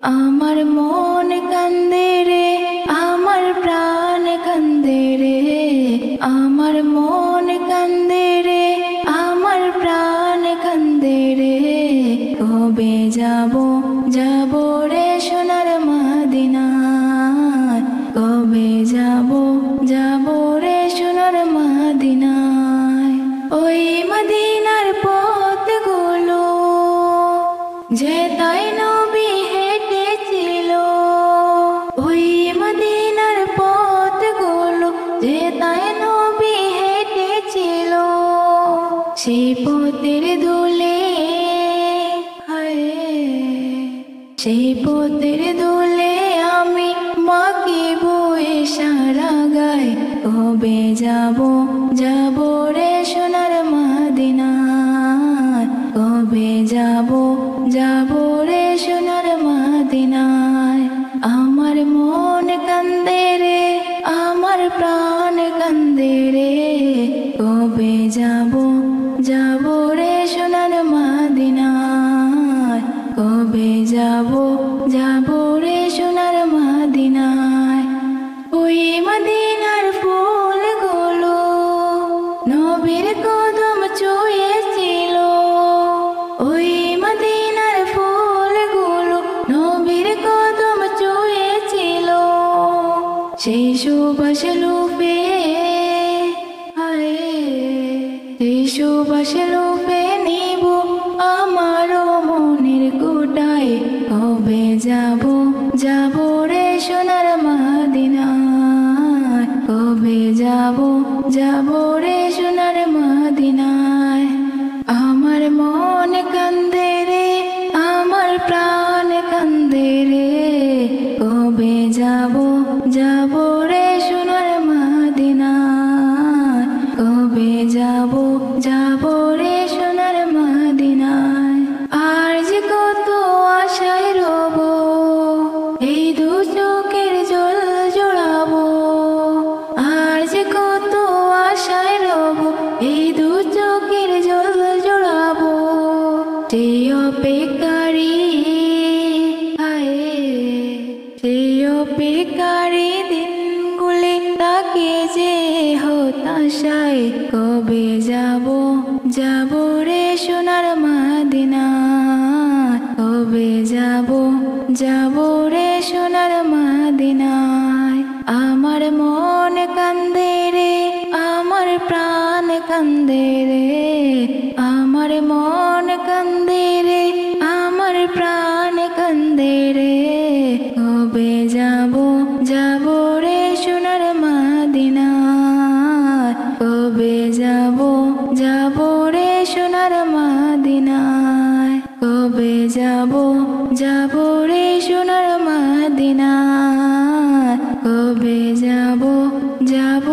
আমার মন কান্দে রে, আমার প্রাণ কান্দে রে, আমার মন কান্দে রে, আমার প্রাণ কান্দে রে। কবে যাব যাব রে সোনার মদিনায়, কবে যাব যাব রে সোনার মদিনায়। ওই মদিনার পথগুলো যে তাই নবী হেঁটেছিল, ওই মদিনার পথগুলো যে তাই নবী হেঁটেছিল। সেই পথের ধুলে সেই পথের ধুলে আমি মাখিব সারা গায়ে। কবে যাব যাব রে সোনার মদিনায়, কবে যাব যাব রে সোনার মদিনায়। আমার মন কান্দে রে, আমার প্রাণ কান্দে রে, কবে যাব যাব রে সোনার মদিনায়, কবে যাব যাব রে সোনার মদিনায়। ওই মদিনার ফুলগুলো নবীর কদম ছুঁয়েছিল, ওই মদিনার ফুলগুলো নবীর কদম ছুঁয়েছিল। সেই সুবাস লুপে সেই সুবাস লুপে নিব আমারও মনের কোটায়। কবে যাব যাব রে সোনার মদিনায়, কবে যাব যাব রে সোনার মদিনায়। আমার মন কান্দে রে, আমার প্রাণ কান্দে রে, কবে যাব যাব রে সোনার মদিনায়, কবে যাব যাব রে সোনার মদিনায়। আর যে কত আশায় রব, এই দু চোখের জল জোড়াবো। আর যে কত আশায় রব, এই দু চোখের জল জোড়াবো। সেই অপেক্ষারি সেই অপেক্ষারি দিনগুলি তাকে যে হতাশায়। কবে যাব যাব রে সোনার মদিনায়, কবে যাব যাব রে সোনার মদিনায়। আমার মন কান্দে রে, আমার প্রাণ কান্দে রে, আমার মন কান্দে রে, আমার প্রাণ কান্দে রে। কবে যাব যাব রে সোনার মদিনায়, কবে যাব যাব রে সোনার মদিনায়, কবে যাব যাব রে সোনার মদিনায়, কবে যাব যাব